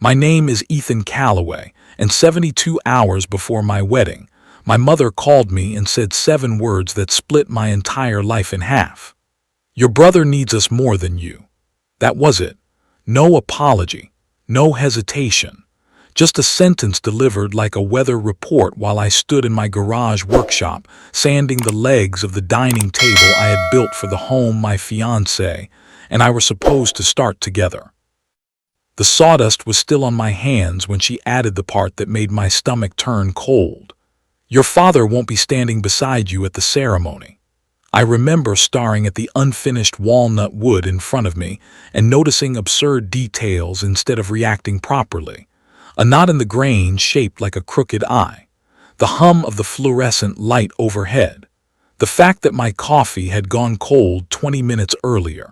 My name is Ethan Calloway, and 72 hours before my wedding, my mother called me and said 7 words that split my entire life in half. Your brother needs us more than you. That was it. No apology, no hesitation. Just a sentence delivered like a weather report while I stood in my garage workshop, sanding the legs of the dining table I had built for the home my fiancé and I were supposed to start together. The sawdust was still on my hands when she added the part that made my stomach turn cold. Your father won't be standing beside you at the ceremony. I remember staring at the unfinished walnut wood in front of me and noticing absurd details instead of reacting properly. A knot in the grain shaped like a crooked eye, the hum of the fluorescent light overhead, the fact that my coffee had gone cold 20 minutes earlier.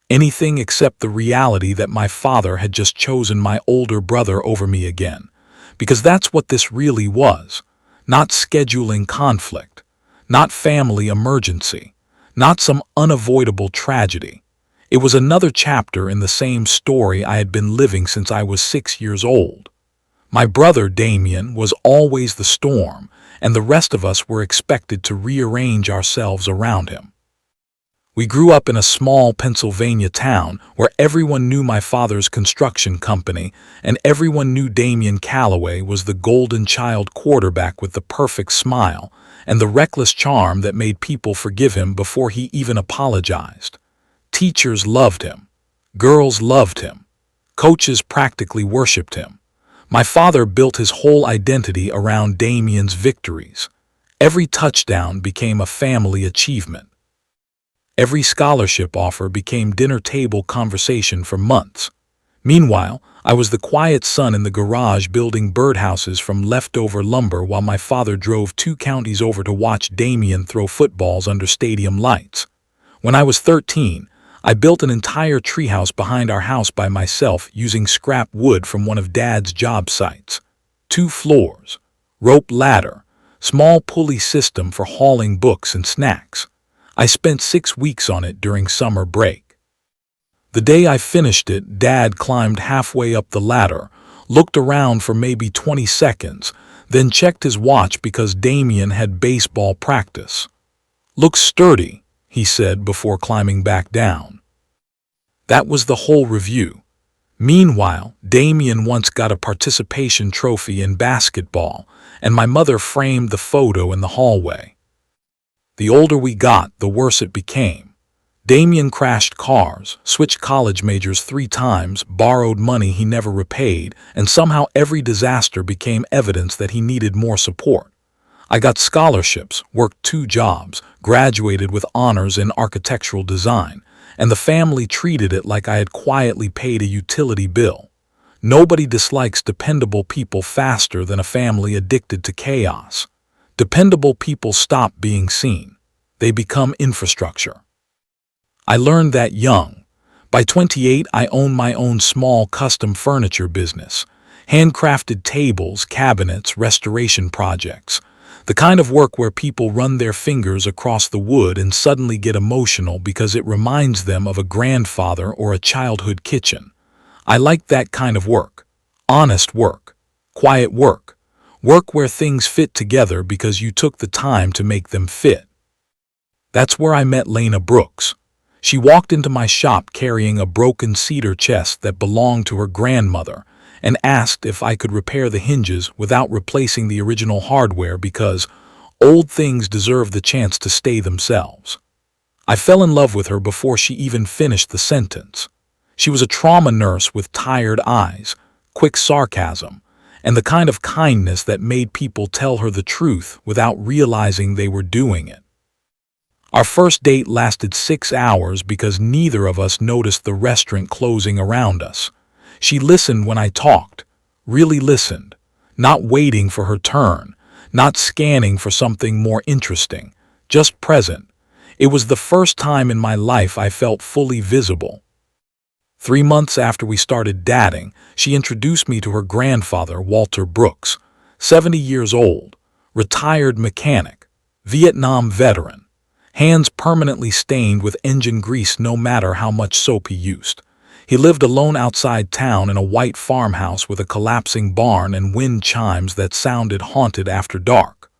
Anything except the reality that my father had just chosen my older brother over me again, because that's what this really was, not scheduling conflict, not family emergency, not some unavoidable tragedy. It was another chapter in the same story I had been living since I was 6 years old. My brother Damien was always the storm, and the rest of us were expected to rearrange ourselves around him. We grew up in a small Pennsylvania town where everyone knew my father's construction company, and everyone knew Damien Calloway was the golden child quarterback with the perfect smile and the reckless charm that made people forgive him before he even apologized. Teachers loved him. Girls loved him. Coaches practically worshipped him. My father built his whole identity around Damien's victories. Every touchdown became a family achievement. Every scholarship offer became dinner table conversation for months. Meanwhile, I was the quiet son in the garage building birdhouses from leftover lumber while my father drove 2 counties over to watch Damien throw footballs under stadium lights. When I was 13, I built an entire treehouse behind our house by myself using scrap wood from one of Dad's job sites. 2 floors, rope ladder, small pulley system for hauling books and snacks. I spent 6 weeks on it during summer break. The day I finished it, Dad climbed halfway up the ladder, looked around for maybe 20 seconds, then checked his watch because Damien had baseball practice. "Looks sturdy," he said before climbing back down. That was the whole review. Meanwhile, Damien once got a participation trophy in basketball, and my mother framed the photo in the hallway. The older we got, the worse it became. Damien crashed cars, switched college majors 3 times, borrowed money he never repaid, and somehow every disaster became evidence that he needed more support. I got scholarships, worked 2 jobs, graduated with honors in architectural design, and the family treated it like I had quietly paid a utility bill. Nobody dislikes dependable people faster than a family addicted to chaos. Dependable people stop being seen. They become infrastructure. I learned that young. By 28, I owned my own small custom furniture business. Handcrafted tables, cabinets, restoration projects. The kind of work where people run their fingers across the wood and suddenly get emotional because it reminds them of a grandfather or a childhood kitchen. I liked that kind of work. Honest work. Quiet work. Work where things fit together because you took the time to make them fit. That's where I met Lena Brooks. She walked into my shop carrying a broken cedar chest that belonged to her grandmother and asked if I could repair the hinges without replacing the original hardware because old things deserve the chance to stay themselves. I fell in love with her before she even finished the sentence. She was a trauma nurse with tired eyes, quick sarcasm, and the kind of kindness that made people tell her the truth without realizing they were doing it. Our first date lasted 6 hours because neither of us noticed the restaurant closing around us. She listened when I talked, really listened, not waiting for her turn, not scanning for something more interesting, just present. It was the first time in my life I felt fully visible. 3 months after we started dating, she introduced me to her grandfather, Walter Brooks, 70 years old, retired mechanic, Vietnam veteran, hands permanently stained with engine grease no matter how much soap he used. He lived alone outside town in a white farmhouse with a collapsing barn and wind chimes that sounded haunted after dark.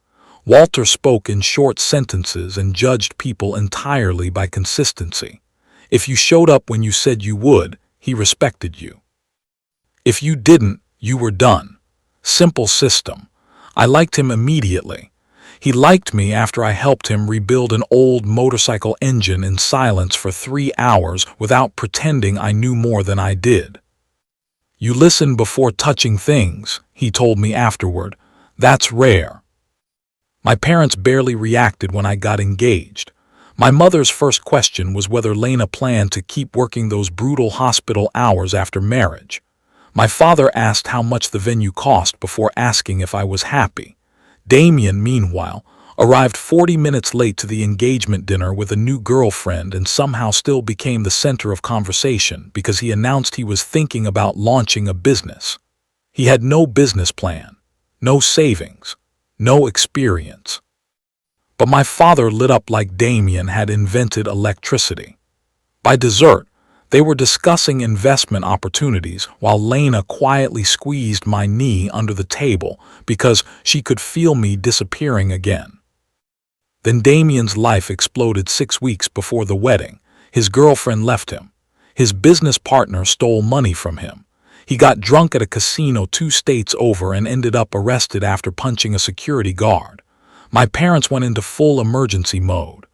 Walter spoke in short sentences and judged people entirely by consistency. If you showed up when you said you would, he respected you. If you didn't, you were done. Simple system. I liked him immediately. He liked me after I helped him rebuild an old motorcycle engine in silence for 3 hours without pretending I knew more than I did. You listen before touching things, he told me afterward. That's rare. My parents barely reacted when I got engaged. My mother's first question was whether Lena planned to keep working those brutal hospital hours after marriage. My father asked how much the venue cost before asking if I was happy. Damien, meanwhile, arrived 40 minutes late to the engagement dinner with a new girlfriend and somehow still became the center of conversation because he announced he was thinking about launching a business. He had no business plan, no savings, no experience. But my father lit up like Damien had invented electricity. By dessert, they were discussing investment opportunities while Lena quietly squeezed my knee under the table because she could feel me disappearing again. Then Damien's life exploded 6 weeks before the wedding. His girlfriend left him. His business partner stole money from him. He got drunk at a casino 2 states over and ended up arrested after punching a security guard. My parents went into full emergency mode.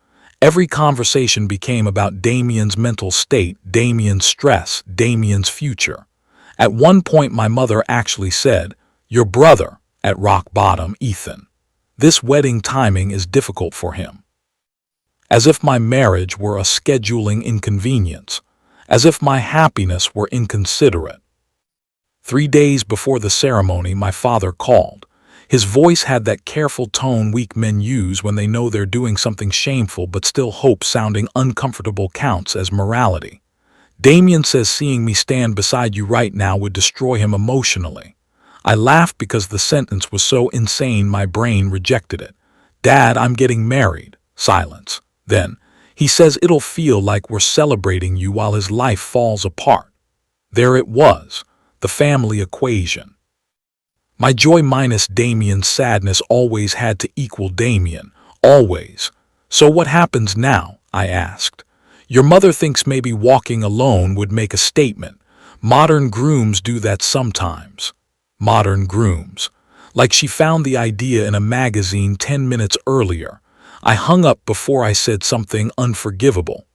Every conversation became about Damien's mental state, Damien's stress, Damien's future. At one point my mother actually said, "Your brother," at rock bottom, Ethan. This wedding timing is difficult for him. As if my marriage were a scheduling inconvenience. As if my happiness were inconsiderate. 3 days before the ceremony, my father called. His voice had that careful tone weak men use when they know they're doing something shameful but still hope sounding uncomfortable counts as morality. Damien says seeing me stand beside you right now would destroy him emotionally. I laughed because the sentence was so insane my brain rejected it. Dad, I'm getting married. Silence. Then, he says it'll feel like we're celebrating you while his life falls apart. There it was, the family equation. My joy minus Damien's sadness always had to equal Damien, always. So what happens now? I asked. Your mother thinks maybe walking alone would make a statement. Modern grooms do that sometimes. Modern grooms. Like she found the idea in a magazine 10 minutes earlier. I hung up before I said something unforgivable.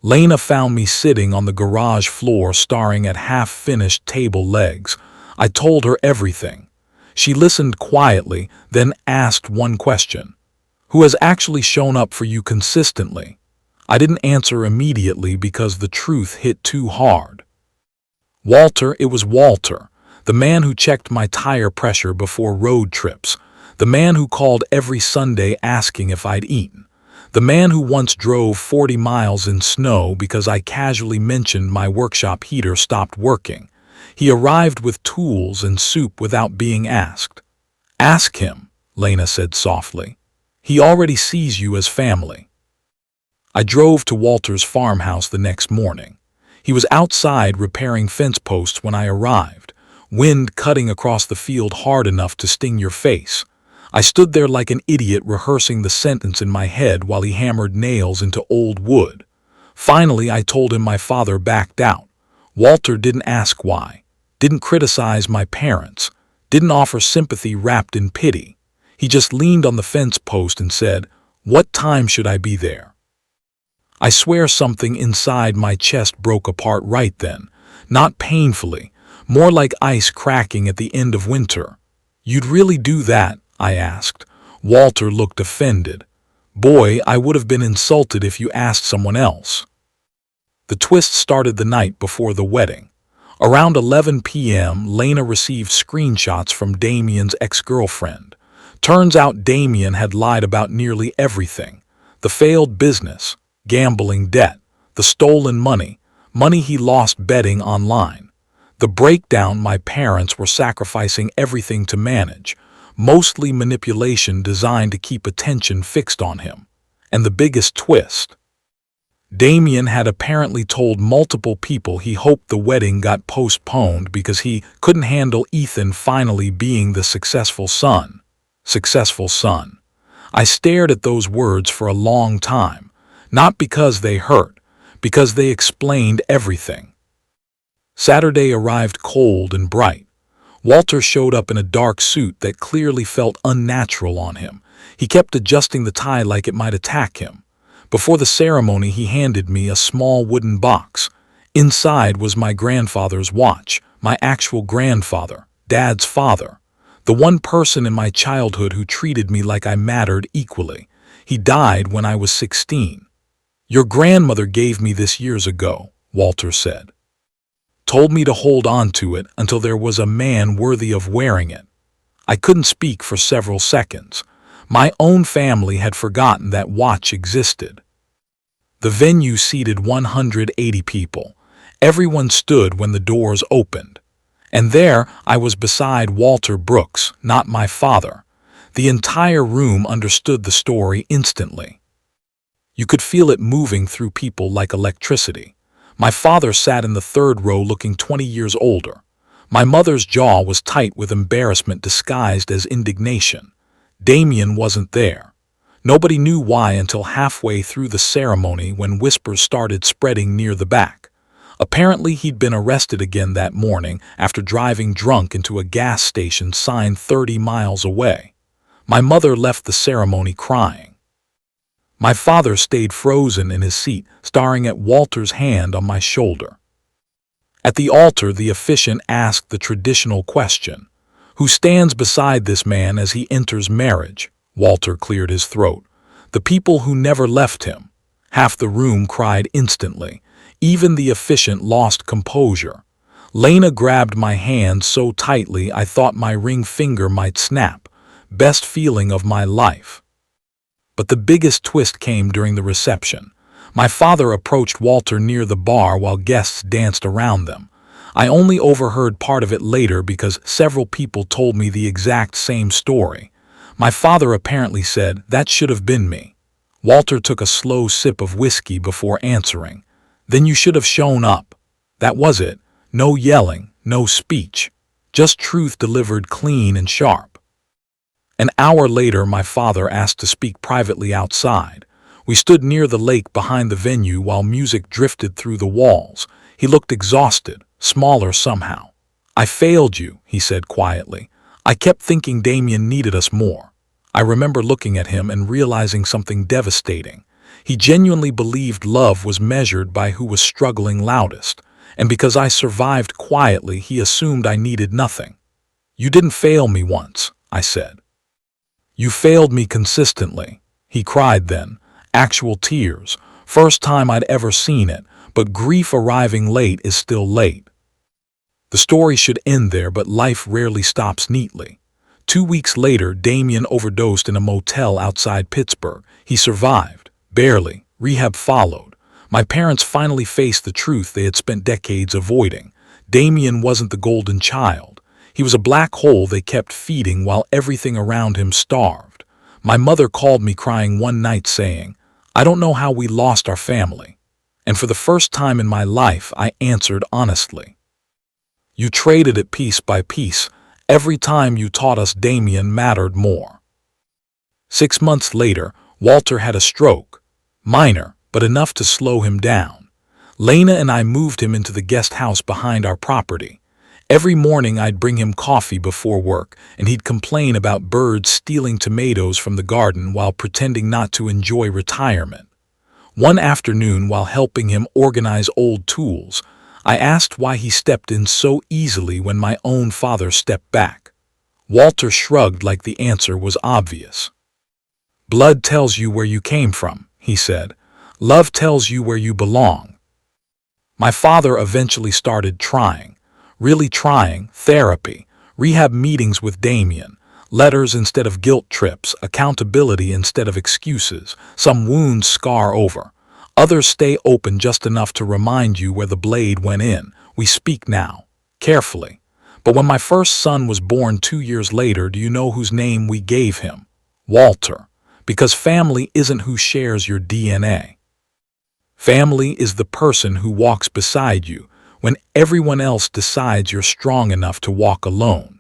Lena found me sitting on the garage floor staring at half-finished table legs. I told her everything. She listened quietly, then asked one question. Who has actually shown up for you consistently? I didn't answer immediately because the truth hit too hard. Walter, it was Walter, the man who checked my tire pressure before road trips, the man who called every Sunday asking if I'd eaten, the man who once drove 40 miles in snow because I casually mentioned my workshop heater stopped working. He arrived with tools and soup without being asked. Ask him, Lena said softly. He already sees you as family. I drove to Walter's farmhouse the next morning. He was outside repairing fence posts when I arrived, wind cutting across the field hard enough to sting your face. I stood there like an idiot rehearsing the sentence in my head while he hammered nails into old wood. Finally, I told him my father backed out. Walter didn't ask why, didn't criticize my parents, didn't offer sympathy wrapped in pity. He just leaned on the fence post and said, "What time should I be there?" I swear something inside my chest broke apart right then, not painfully, more like ice cracking at the end of winter. "You'd really do that?" I asked. Walter looked offended. "Boy, I would have been insulted if you asked someone else." The twist started the night before the wedding. Around 11 p.m., Lena received screenshots from Damien's ex-girlfriend. Turns out Damien had lied about nearly everything. The failed business, gambling debt, the stolen money, money he lost betting online. The breakdown: my parents were sacrificing everything to manage, mostly manipulation designed to keep attention fixed on him. And the biggest twist: Damien had apparently told multiple people he hoped the wedding got postponed because he couldn't handle Ethan finally being the successful son. Successful son. I stared at those words for a long time, not because they hurt, because they explained everything. Saturday arrived cold and bright. Walter showed up in a dark suit that clearly felt unnatural on him. He kept adjusting the tie like it might attack him. Before the ceremony, he handed me a small wooden box. Inside was my grandfather's watch, my actual grandfather, Dad's father, the one person in my childhood who treated me like I mattered equally. He died when I was 16. Your grandmother gave me this years ago, Walter said. Told me to hold on to it until there was a man worthy of wearing it. I couldn't speak for several seconds. My own family had forgotten that watch existed. The venue seated 180 people. Everyone stood when the doors opened. And there I was beside Walter Brooks, not my father. The entire room understood the story instantly. You could feel it moving through people like electricity. My father sat in the third row looking 20 years older. My mother's jaw was tight with embarrassment disguised as indignation. Damien wasn't there. Nobody knew why until halfway through the ceremony when whispers started spreading near the back. Apparently he'd been arrested again that morning after driving drunk into a gas station signed 30 miles away. My mother left the ceremony crying. My father stayed frozen in his seat, staring at Walter's hand on my shoulder. At the altar, the officiant asked the traditional question, "Who stands beside this man as he enters marriage?" Walter cleared his throat. "The people who never left him." Half the room cried instantly. Even the officiant lost composure. Lena grabbed my hand so tightly I thought my ring finger might snap. Best feeling of my life. But the biggest twist came during the reception. My father approached Walter near the bar while guests danced around them. I only overheard part of it later because several people told me the exact same story. My father apparently said, "That should have been me." Walter took a slow sip of whiskey before answering. "Then you should have shown up." That was it. No yelling, no speech. Just truth delivered clean and sharp. An hour later, my father asked to speak privately outside. We stood near the lake behind the venue while music drifted through the walls. He looked exhausted, smaller somehow. "I failed you," he said quietly. "I kept thinking Damien needed us more." I remember looking at him and realizing something devastating. He genuinely believed love was measured by who was struggling loudest, and because I survived quietly, he assumed I needed nothing. "You didn't fail me once," I said. "You failed me consistently." He cried then, actual tears, first time I'd ever seen it, but grief arriving late is still late. The story should end there, but life rarely stops neatly. 2 weeks later, Damien overdosed in a motel outside Pittsburgh. He survived, barely. Rehab followed. My parents finally faced the truth they had spent decades avoiding. Damien wasn't the golden child. He was a black hole they kept feeding while everything around him starved. My mother called me crying one night saying, "I don't know how we lost our family." And for the first time in my life, I answered honestly. "You traded it piece by piece. Every time you taught us Damien mattered more." 6 months later, Walter had a stroke. Minor, but enough to slow him down. Lena and I moved him into the guest house behind our property. Every morning I'd bring him coffee before work, and he'd complain about birds stealing tomatoes from the garden while pretending not to enjoy retirement. One afternoon, while helping him organize old tools, I asked why he stepped in so easily when my own father stepped back. Walter shrugged like the answer was obvious. "Blood tells you where you came from," he said. "Love tells you where you belong." My father eventually started trying. Really trying, therapy, rehab meetings with Damien, letters instead of guilt trips, accountability instead of excuses. Some wounds scar over. Others stay open just enough to remind you where the blade went in. We speak now, carefully. But when my first son was born 2 years later, do you know whose name we gave him? Walter. Because family isn't who shares your DNA. Family is the person who walks beside you when everyone else decides you're strong enough to walk alone.